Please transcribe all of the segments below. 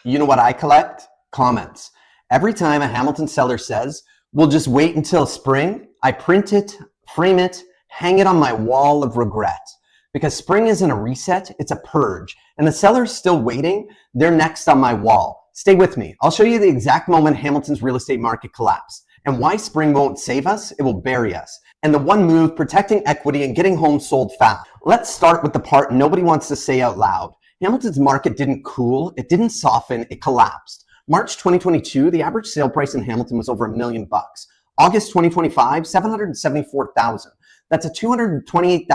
You know what I collect? Comments. Every time a Hamilton seller says, we'll just wait until spring, I print it, frame it, hang it on my wall of regret. Because spring isn't a reset, it's a purge. And the seller's still waiting, they're next on my wall. Stay with me. I'll show you the exact moment Hamilton's real estate market collapsed and why spring won't save us, it will bury us. And the one move, protecting equity and getting homes sold fast. Let's start with the part nobody wants to say out loud. Hamilton's market didn't cool, it didn't soften, it collapsed. March 2022, the average sale price in Hamilton was over $1 million. August 2025, $774,000. That's a $228,000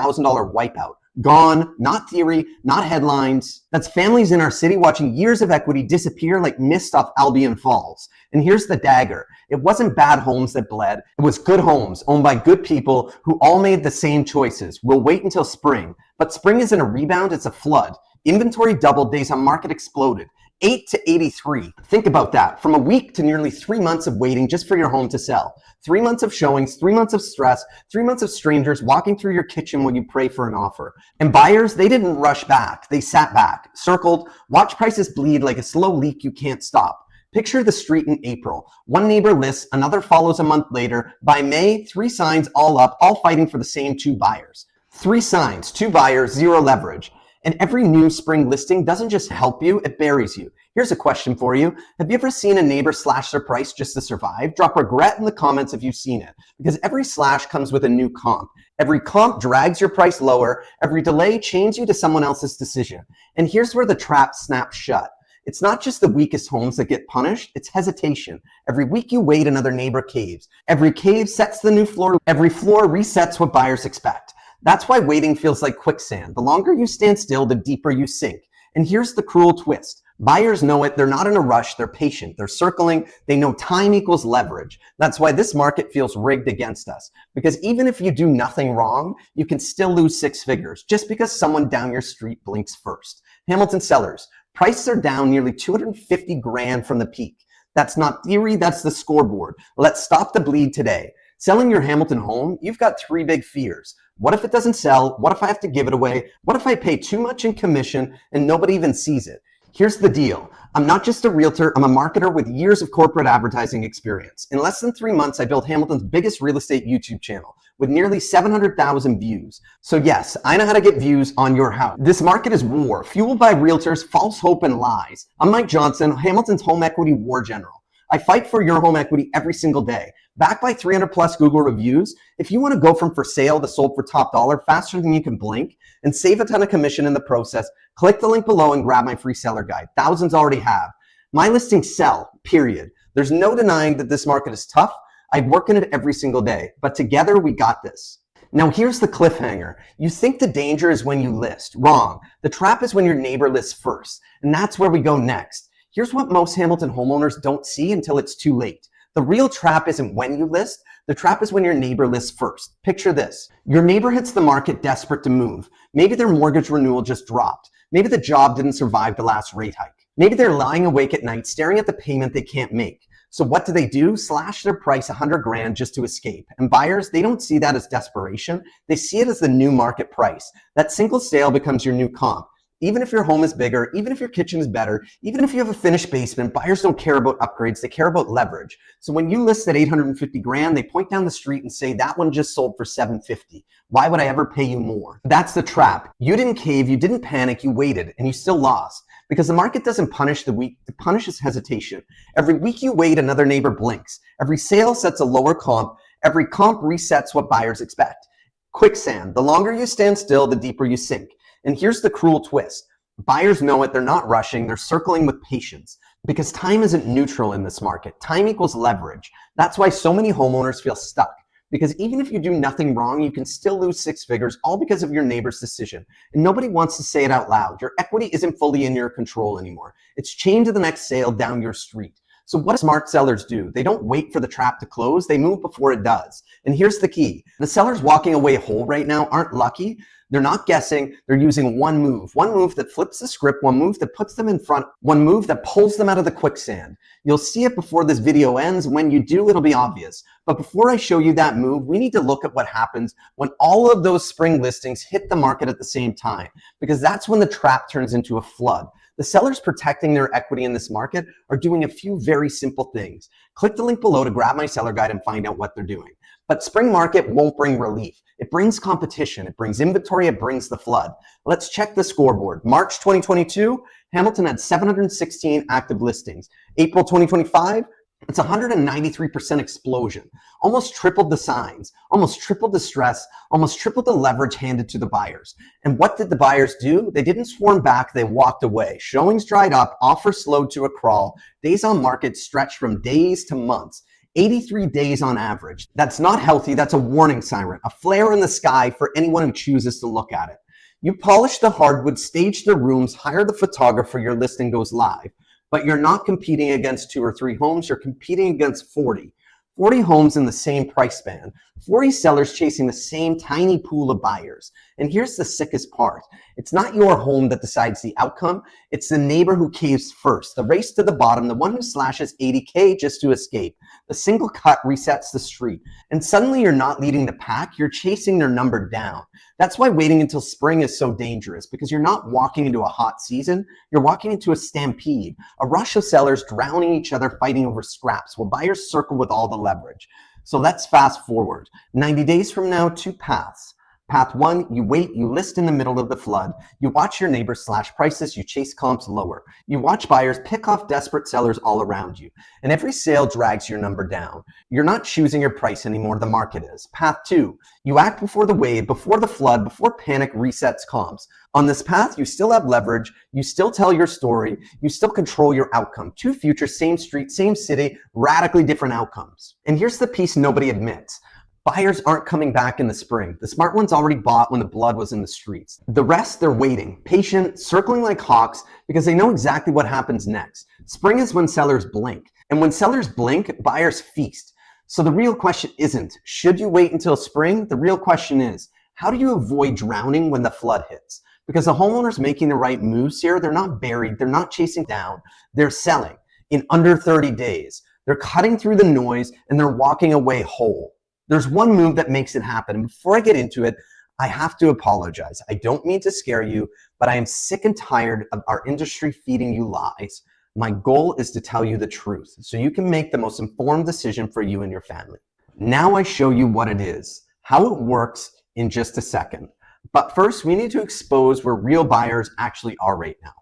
wipeout. Gone, not theory, not headlines. That's families in our city watching years of equity disappear like mist off Albion Falls. And here's the dagger. It wasn't bad homes that bled. It was good homes owned by good people who all made the same choices. We'll wait until spring. But spring isn't a rebound, it's a flood. Inventory doubled, days on market exploded. 8 to 83. Think about that. From a week to nearly 3 months of waiting just for your home to sell. 3 months of showings, 3 months of stress, 3 months of strangers walking through your kitchen when you pray for an offer. And buyers, they didn't rush back. They sat back, circled, watch prices bleed like a slow leak you can't stop. Picture the street in April. One neighbor lists, another follows a month later. By May, 3 signs all up, all fighting for the same 2 buyers. 3 signs, 2 buyers, 0 leverage. And every new spring listing doesn't just help you, it buries you. Here's a question for you. Have you ever seen a neighbor slash their price just to survive? Drop regret in the comments if you've seen it. Because every slash comes with a new comp. Every comp drags your price lower. Every delay chains you to someone else's decision. And here's where the trap snaps shut. It's not just the weakest homes that get punished, it's hesitation. Every week you wait, another neighbor caves. Every cave sets the new floor. Every floor resets what buyers expect. That's why waiting feels like quicksand. The longer you stand still, the deeper you sink. And here's the cruel twist. Buyers know it. They're not in a rush. They're patient. They're circling. They know time equals leverage. That's why this market feels rigged against us. Because even if you do nothing wrong, you can still lose 6 figures just because someone down your street blinks first. Hamilton sellers, prices are down nearly 250 grand from the peak. That's not theory. That's the scoreboard. Let's stop the bleed today. Selling your Hamilton home, you've got 3 big fears. What if it doesn't sell? What if I have to give it away? What if I pay too much in commission and nobody even sees it? Here's the deal. I'm not just a realtor, I'm a marketer with years of corporate advertising experience. In less than 3 months, I built Hamilton's biggest real estate YouTube channel with nearly 700,000 views. So yes, I know how to get views on your house. This market is war, fueled by realtors, false hope, and lies. I'm Mike Johnson, Hamilton's home equity war general. I fight for your home equity every single day. Backed by 300 plus Google reviews, if you want to go from for sale to sold for top dollar faster than you can blink and save a ton of commission in the process, click the link below and grab my free seller guide. Thousands already have. My listings sell, period. There's no denying that this market is tough. I work in it every single day, but together we got this. Now here's the cliffhanger. You think the danger is when you list. Wrong. The trap is when your neighbor lists first, and that's where we go next. Here's what most Hamilton homeowners don't see until it's too late. The real trap isn't when you list, the trap is when your neighbor lists first. Picture this. Your neighbor hits the market desperate to move. Maybe their mortgage renewal just dropped. Maybe the job didn't survive the last rate hike. Maybe they're lying awake at night staring at the payment they can't make. So what do? Slash their price 100 grand just to escape. And buyers, they don't see that as desperation. They see it as the new market price. That single sale becomes your new comp. Even if your home is bigger, even if your kitchen is better, even if you have a finished basement, buyers don't care about upgrades, they care about leverage. So when you list at 850 grand, they point down the street and say, that one just sold for 750. Why would I ever pay you more? That's the trap. You didn't cave, you didn't panic, you waited, and you still lost. Because the market doesn't punish the weak, it punishes hesitation. Every week you wait, another neighbor blinks. Every sale sets a lower comp. Every comp resets what buyers expect. Quicksand. The longer you stand still, the deeper you sink. And here's the cruel twist. Buyers know it, they're not rushing, they're circling with patience. Because time isn't neutral in this market. Time equals leverage. That's why so many homeowners feel stuck. Because even if you do nothing wrong, you can still lose 6 figures, all because of your neighbor's decision. And nobody wants to say it out loud. Your equity isn't fully in your control anymore. It's chained to the next sale down your street. So what do smart sellers do? They don't wait for the trap to close, they move before it does. And here's the key. The sellers walking away whole right now aren't lucky. They're not guessing, they're using one move that flips the script, one move that puts them in front, one move that pulls them out of the quicksand. You'll see it before this video ends. When you do, it'll be obvious. But before I show you that move, we need to look at what happens when all of those spring listings hit the market at the same time, because that's when the trap turns into a flood. The sellers protecting their equity in this market are doing a few very simple things. Click the link below to grab my seller guide and find out what they're doing. But spring market won't bring relief. It brings competition, it brings inventory, it brings the flood. Let's check the scoreboard. March 2022, Hamilton had 716 active listings. April 2025, it's 193% explosion. Almost tripled the signs, almost tripled the stress, almost tripled the leverage handed to the buyers. And what did the buyers do? They didn't swarm back, they walked away. Showings dried up, offers slowed to a crawl. Days on market stretched from days to months. 83 days on average. That's not healthy, that's a warning siren, a flare in the sky for anyone who chooses to look at it. You polish the hardwood, stage the rooms, hire the photographer, your listing goes live. But you're not competing against 2 or 3 homes, you're competing against 40. 40 homes in the same price span, 40 sellers chasing the same tiny pool of buyers. And here's the sickest part. It's not your home that decides the outcome, it's the neighbor who caves first, the race to the bottom, the one who slashes 80K just to escape. The single cut resets the street. And suddenly you're not leading the pack, you're chasing their number down. That's why waiting until spring is so dangerous, because you're not walking into a hot season, you're walking into a stampede, a rush of sellers drowning each other fighting over scraps while buyers circle with all the leverage. So let's fast forward. 90 days from now, 2 paths. Path 1, you wait, you list in the middle of the flood. You watch your neighbors slash prices, you chase comps lower. You watch buyers pick off desperate sellers all around you. And every sale drags your number down. You're not choosing your price anymore, the market is. Path 2, you act before the wave, before the flood, before panic resets comps. On this path, you still have leverage, you still tell your story, you still control your outcome. 2 futures, same street, same city, radically different outcomes. And here's the piece nobody admits. Buyers aren't coming back in the spring. The smart ones already bought when the blood was in the streets. The rest, they're waiting, patient, circling like hawks because they know exactly what happens next. Spring is when sellers blink. And when sellers blink, buyers feast. So the real question isn't, should you wait until spring? The real question is, how do you avoid drowning when the flood hits? Because the homeowners making the right moves here, they're not buried, they're not chasing down, they're selling in under 30 days. They're cutting through the noise and they're walking away whole. There's one move that makes it happen. And before I get into it, I have to apologize. I don't mean to scare you, but I am sick and tired of our industry feeding you lies. My goal is to tell you the truth so you can make the most informed decision for you and your family. Now I show you what it is, how it works in just a second. But first, we need to expose where real buyers actually are right now.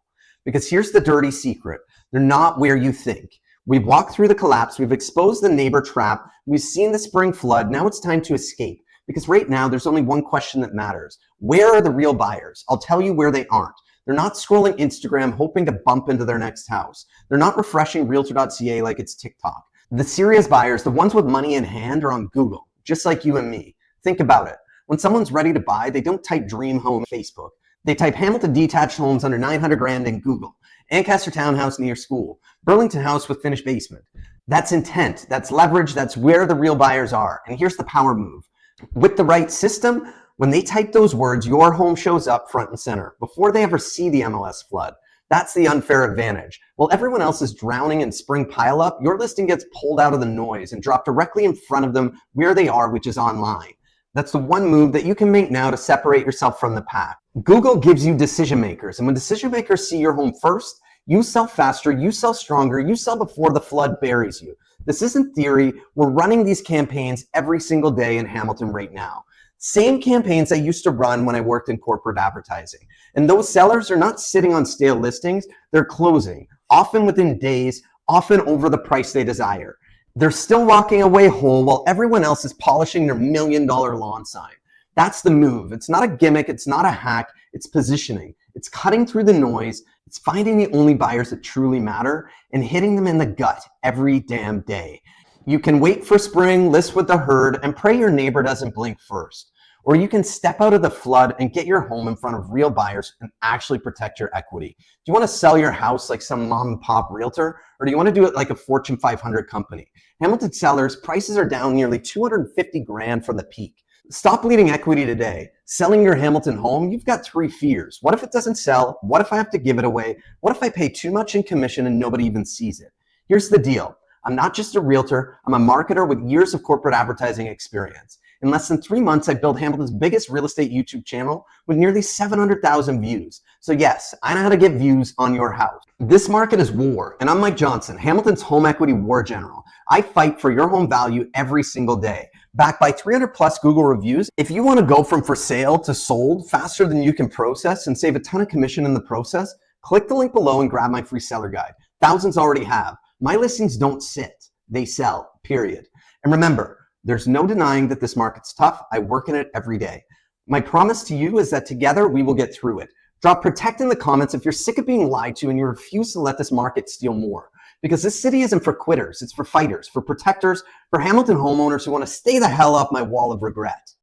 Because here's the dirty secret. They're not where you think. We've walked through the collapse, we've exposed the neighbor trap, we've seen the spring flood, now it's time to escape. Because right now, there's only one question that matters. Where are the real buyers? I'll tell you where they aren't. They're not scrolling Instagram hoping to bump into their next house. They're not refreshing realtor.ca like it's TikTok. The serious buyers, the ones with money in hand, are on Google, just like you and me. Think about it. When someone's ready to buy, they don't type dream home Facebook. They type Hamilton detached homes under 900 grand in Google. Ancaster townhouse near school, Burlington house with finished basement. That's intent, that's leverage, that's where the real buyers are. And here's the power move. With the right system, when they type those words, your home shows up front and center before they ever see the MLS flood. That's the unfair advantage. While everyone else is drowning in spring pileup, your listing gets pulled out of the noise and dropped directly in front of them where they are, which is online. That's the one move that you can make now to separate yourself from the pack. Google gives you decision makers, and when decision makers see your home first, you sell faster, you sell stronger, you sell before the flood buries you. This isn't theory. We're running these campaigns every single day in Hamilton right now. Same campaigns I used to run when I worked in corporate advertising. And those sellers are not sitting on stale listings, they're closing, often within days, often over the price they desire. They're still walking away whole while everyone else is polishing their $1 million lawn sign. That's the move. It's not a gimmick, it's not a hack, it's positioning. It's cutting through the noise, it's finding the only buyers that truly matter and hitting them in the gut every damn day. You can wait for spring, list with the herd, and pray your neighbor doesn't blink first. Or you can step out of the flood and get your home in front of real buyers and actually protect your equity. Do you want to sell your house like some mom and pop realtor, or do you want to do it like a Fortune 500 company? Hamilton sellers, prices are down nearly 250 grand from the peak. Stop bleeding equity today. Selling your Hamilton home, you've got 3 fears. What if it doesn't sell? What if I have to give it away? What if I pay too much in commission and nobody even sees it? Here's the deal. I'm not just a realtor, I'm a marketer with years of corporate advertising experience. In less than 3 months, I built Hamilton's biggest real estate YouTube channel with nearly 700,000 views. So yes, I know how to get views on your house. This market is war, and I'm Mike Johnson, Hamilton's home equity war general. I fight for your home value every single day. Backed by 300 plus Google reviews, if you want to go from for sale to sold faster than you can process and save a ton of commission in the process, click the link below and grab my free seller guide. Thousands already have. My listings don't sit, they sell, period. And remember, there's no denying that this market's tough. I work in it every day. My promise to you is that together we will get through it. Drop protect in the comments if you're sick of being lied to and you refuse to let this market steal more. Because this city isn't for quitters, it's for fighters, for protectors, for Hamilton homeowners who want to stay the hell off my wall of regret.